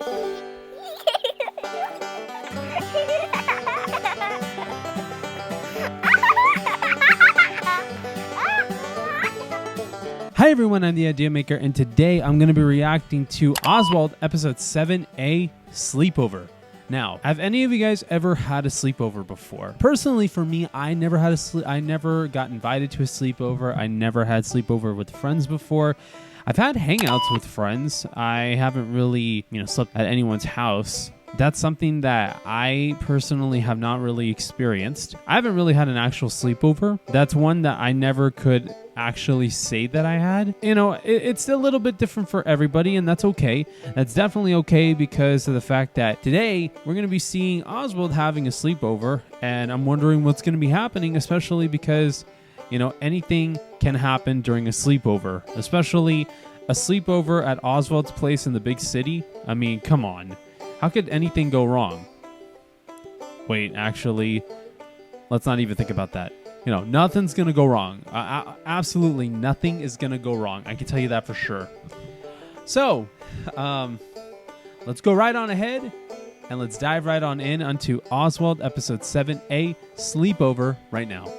Hi everyone, I'm the Idea Maker, and today I'm going to be reacting to Oswald episode 7A, Sleepover. Now, have any of you guys ever had a sleepover before? Personally, for me, I never got invited to a sleepover. I never had sleepover with friends before. I've had hangouts with friends. I haven't really, slept at anyone's house. That's something that I personally have not really experienced. I haven't really had an actual sleepover. That's one that I never could actually say that I had. It's a little bit different for everybody, and that's okay. That's definitely okay because of the fact that today we're going to be seeing Oswald having a sleepover, and I'm wondering what's going to be happening, especially because, anything can happen during a sleepover, especially a sleepover at Oswald's place in the big city. I mean, come on. How could anything go wrong? Wait, actually, let's not even think about that. Nothing's going to go wrong. Absolutely nothing is going to go wrong. I can tell you that for sure. So, let's go right on ahead and let's dive right on in onto Oswald episode 7A, Sleepover, right now.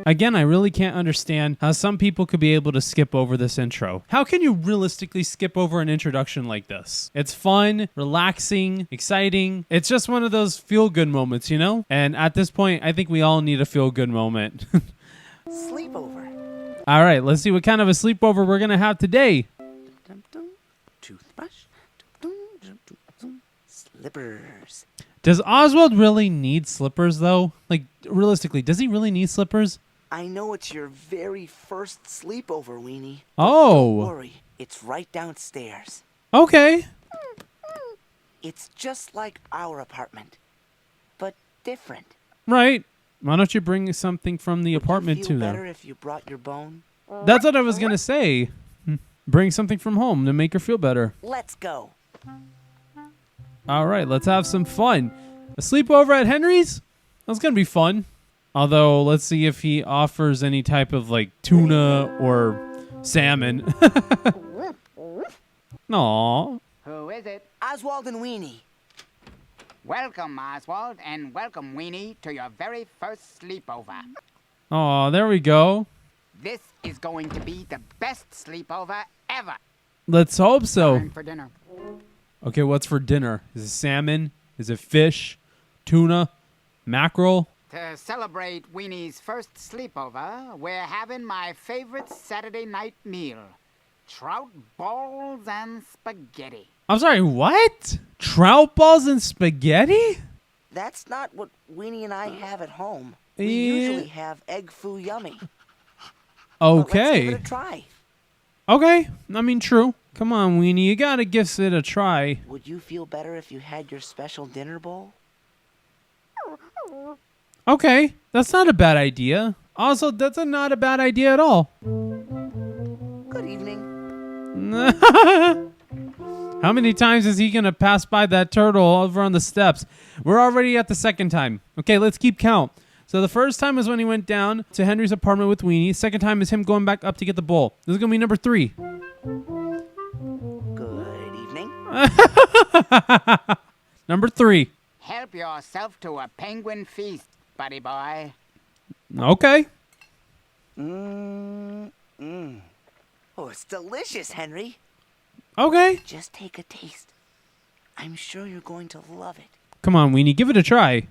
Again, I really can't understand how some people could be able to skip over this intro. How can you realistically skip over an introduction like this? It's fun, relaxing, exciting. It's just one of those feel-good moments, And at this point, I think we all need a feel-good moment. Sleepover. All right, let's see what kind of a sleepover we're going to have today. Toothbrush. Slippers. Does Oswald really need slippers, though? Like, realistically, does he really need slippers? I know it's your very first sleepover, Weenie. Oh. Don't worry, it's right downstairs. Okay. It's just like our apartment, but different. Right. Why don't you bring something from the apartment to them? Would you feel them? better if you brought your bone? That's what I was going to say. Bring something from home to make her feel better. Let's go. All right, let's have some fun. A sleepover at Henry's? That's going to be fun. Although, let's see if he offers any type of, tuna or salmon. Aww. Who is it? Oswald and Weenie. Welcome, Oswald, and welcome, Weenie, to your very first sleepover. Aw, there we go. This is going to be the best sleepover ever. Let's hope so. Time for dinner. Okay, what's for dinner? Is it salmon? Is it fish? Tuna? Mackerel? To celebrate Weenie's first sleepover, we're having my favorite Saturday night meal. Trout balls and spaghetti. I'm sorry, what? Trout balls and spaghetti? That's not what Weenie and I have at home. We usually have egg foo yummy. Okay. Let's give it a try. Okay, I mean, true. Come on, Weenie, you gotta give it a try. Would you feel better if you had your special dinner bowl? Okay, that's not a bad idea. Also, that's not a bad idea at all. Good evening. How many times is he gonna pass by that turtle over on the steps? We're already at the second time. Okay, let's keep count. So the first time is when he went down to Henry's apartment with Weenie. Second time is him going back up to get the bowl. This is gonna be number 3. Good evening. Number 3. Help yourself to a penguin feast, buddy boy. Okay. Oh, it's delicious, Henry. Okay. Just take a taste. I'm sure you're going to love it. Come on, Weenie, give it a try.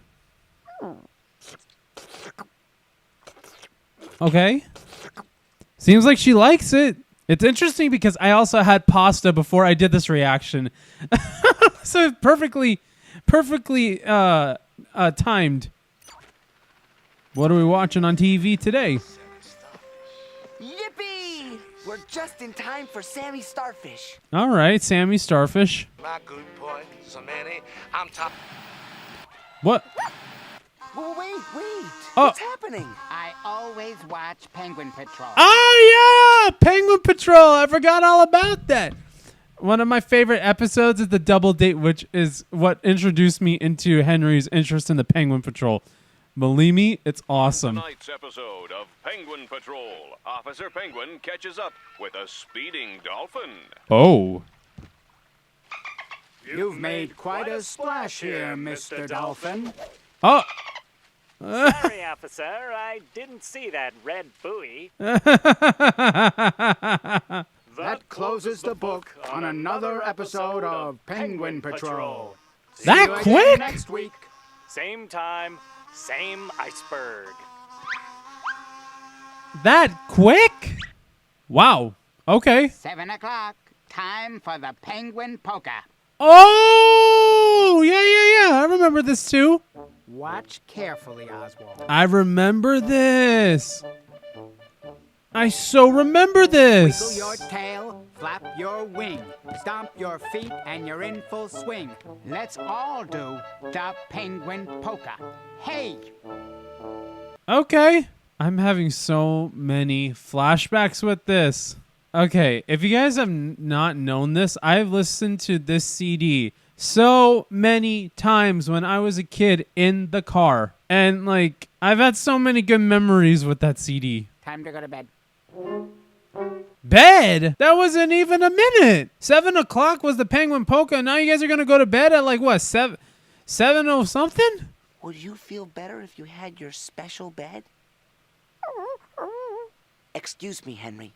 Okay. Seems like she likes it. It's interesting because I also had pasta before I did this reaction. So perfectly timed. What are we watching on TV today? Yippee! We're just in time for Sammy Starfish. All right, Sammy Starfish. My good boy, Samani, I'm top. What? Well, wait. Oh. What's happening? I always watch Penguin Patrol. Oh, yeah! Penguin Patrol. I forgot all about that. One of my favorite episodes is the double date, which is what introduced me into Henry's interest in the Penguin Patrol. Believe me, it's awesome. Tonight's episode of Penguin Patrol. Officer Penguin catches up with a speeding dolphin. Oh. You've made quite a splash here, Mr. Dolphin. Oh. Sorry, officer. I didn't see that red buoy. That closes the book on another episode of Penguin Patrol. See That you again quick? next week. Same time, same iceberg. That quick? Wow. Okay. 7 o'clock. Time for the Penguin Polka. Oh, yeah. I remember this too. Watch carefully, Oswald. I remember this. I so remember Wiggle this. your tail, flap your wing, stomp your feet, and you're in full swing. Let's all do the Penguin Polka. Hey! Okay. I'm having so many flashbacks with this. Okay, if you guys have not known this, I've listened to this CD so many times when I was a kid in the car. And, like, I've had so many good memories with that CD. Time to go to bed. Bed? That wasn't even a minute. 7 o'clock was the Penguin Polka, and now you guys are going to go to bed at, like, what, 7 oh something? Would you feel better if you had your special bed? Excuse me, Henry.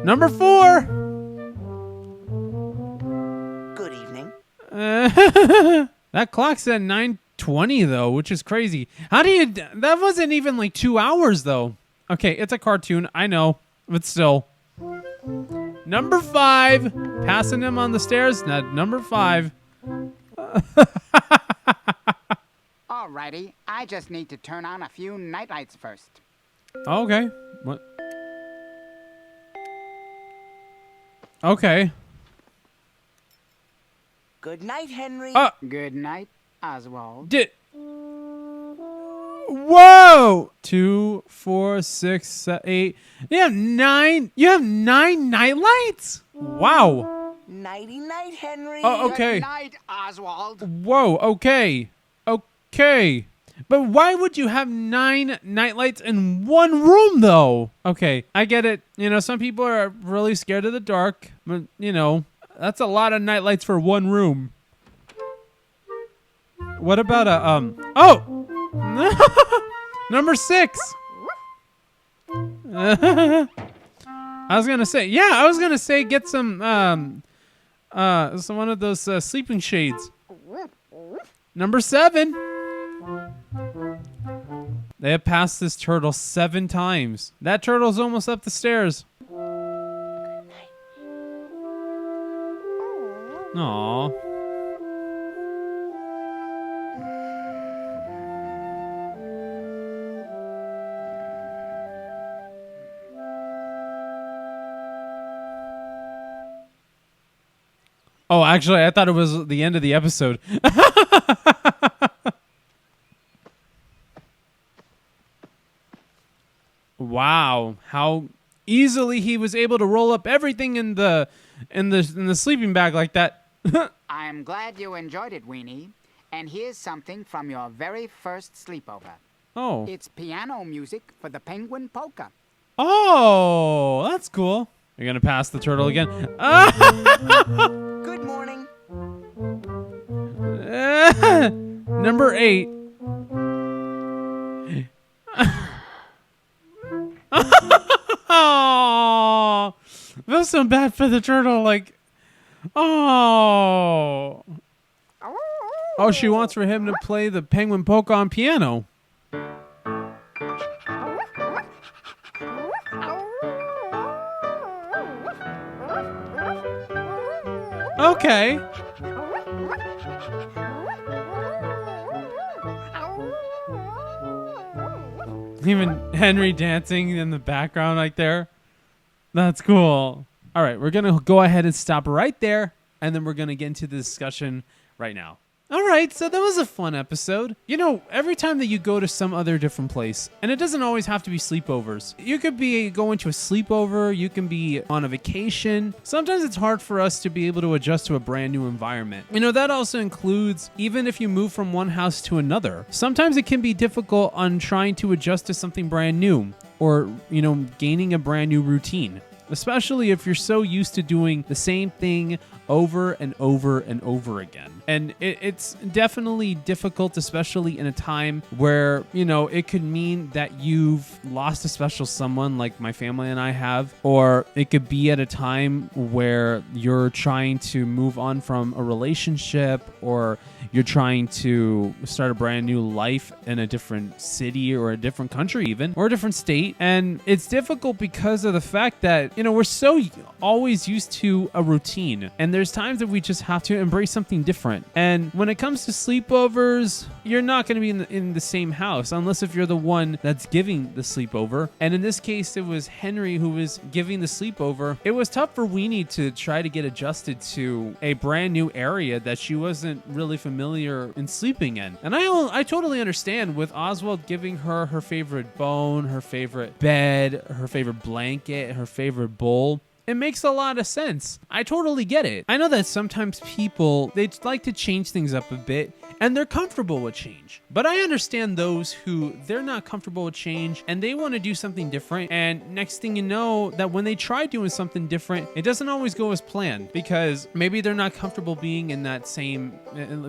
Number 4. Good evening. That clock's at 9:20 though, which is crazy. How do you? That wasn't even like 2 hours though. Okay, it's a cartoon, I know, but still. Number 5, passing him on the stairs. Number 5. Alrighty, I just need to turn on a few nightlights first. Okay. What? Okay. Good night, Henry. Good night, Oswald. Whoa! 2, 4, 6, 7, 8. You have 9. You have 9 nightlights. Wow. Nighty night, Henry. Oh, okay. Good night, Oswald. Whoa. Okay. Okay. But why would you have 9 nightlights in one room, though? Okay, I get it. You know, some people are really scared of the dark, but, you know, that's a lot of nightlights for one room. What about a, Oh! Number 6! I was gonna say, get some one of those sleeping shades. Number 7. They have passed this turtle 7 times. That turtle's almost up the stairs. Aww. Oh, actually, I thought it was the end of the episode. Wow, how easily he was able to roll up everything in the sleeping bag like that. I'm glad you enjoyed it, Weenie. And here's something from your very first sleepover. Oh. It's piano music for the Penguin Polka. Oh, that's cool. You're going to pass the turtle again. Good morning. Number 8. Oh, feels so bad for the turtle. Like, oh, she wants for him to play the Penguin Polka on piano. Okay. Even Henry dancing in the background right there. That's cool. All right, we're going to go ahead and stop right there, and then we're going to get into the discussion right now. All right, so that was a fun episode. You know, every time that you go to some other different place, and it doesn't always have to be sleepovers. You could be going to a sleepover, you can be on a vacation. Sometimes it's hard for us to be able to adjust to a brand new environment. You know, that also includes even if you move from one house to another. Sometimes it can be difficult on trying to adjust to something brand new or, you know, gaining a brand new routine. Especially if you're so used to doing the same thing over and over and over again. And it's definitely difficult, especially in a time where, you know, it could mean that you've lost a special someone like my family and I have, or it could be at a time where you're trying to move on from a relationship, or you're trying to start a brand new life in a different city or a different country even, or a different state. And it's difficult because of the fact that, you know, we're so always used to a routine, and there's times that we just have to embrace something different. And when it comes to sleepovers, you're not going to be in the same house unless if you're the one that's giving the sleepover. And in this case, it was Henry who was giving the sleepover. It was tough for Weenie to try to get adjusted to a brand new area that she wasn't really familiar in sleeping in. And I totally understand with Oswald giving her her favorite bone, her favorite bed, her favorite blanket, her favorite bowl. It makes a lot of sense. I totally get it. I know that sometimes people, they like to change things up a bit, and they're comfortable with change. But I understand those who they're not comfortable with change and they want to do something different. And next thing you know, that when they try doing something different, it doesn't always go as planned because maybe they're not comfortable being in that same,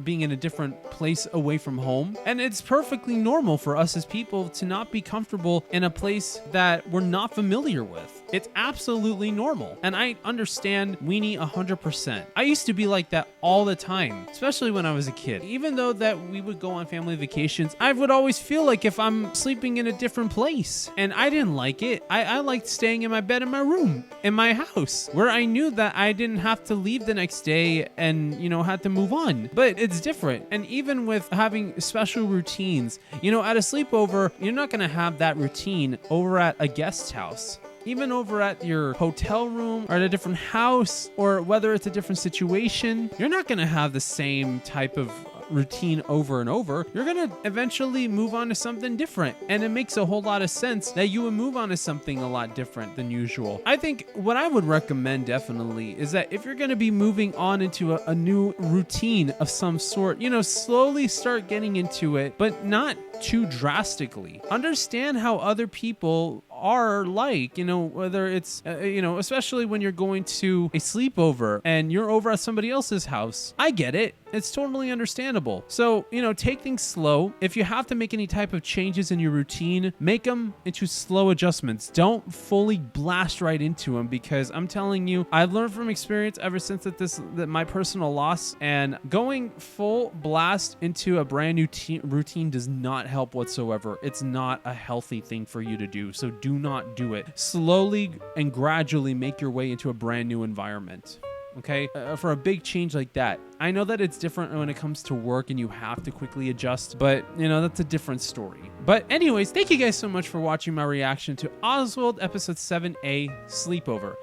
being in a different place away from home. And it's perfectly normal for us as people to not be comfortable in a place that we're not familiar with. It's absolutely normal. And I understand Weenie 100%. I used to be like that all the time, especially when I was a kid. Even though that we would go on family vacations, I would always feel like if I'm sleeping in a different place. And I didn't like it. I liked staying in my bed in my room, in my house, where I knew that I didn't have to leave the next day and, you know, had to move on. But it's different. And even with having special routines, you know, at a sleepover, you're not going to have that routine over at a guest house. Even over at your hotel room or at a different house, or whether it's a different situation, you're not going to have the same type of routine over and over. You're going to eventually move on to something different. And it makes a whole lot of sense that you would move on to something a lot different than usual. I think what I would recommend definitely is that if you're going to be moving on into a new routine of some sort, you know, slowly start getting into it, but not too drastically. Understand how other people are like, you know, whether it's, you know, especially when you're going to a sleepover and you're over at somebody else's house. I get it. It's totally understandable. So, you know, take things slow. If you have to make any type of changes in your routine, make them into slow adjustments. Don't fully blast right into them, because I'm telling you, I've learned from experience ever since that my personal loss, and going full blast into a brand new routine does not help whatsoever. It's not a healthy thing for you to do. So do not do it. Slowly and gradually make your way into a brand new environment. Okay, for a big change like that. I know that it's different when it comes to work and you have to quickly adjust, but you know, that's a different story. But anyways, thank you guys so much for watching my reaction to Oswald episode 7A Sleepover.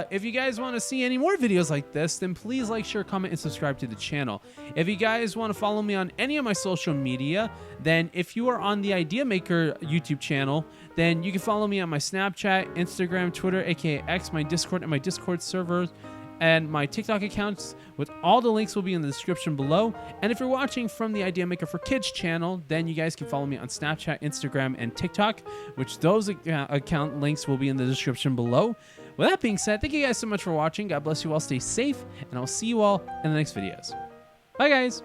If you guys want to see any more videos like this, then please like, share, comment, and subscribe to the channel. If you guys want to follow me on any of my social media, then if you are on the Idea Maker YouTube channel, then you can follow me on my Snapchat, Instagram, Twitter, aka X, my Discord, and my Discord servers, and my TikTok accounts. With all the links will be in the description below. And if you're watching from the Idea Maker for Kids channel, then you guys can follow me on Snapchat, Instagram, and TikTok, which those account links will be in the description below. With that being said, thank you guys so much for watching. God bless you all. Stay safe, and I'll see you all in the next videos. Bye, guys.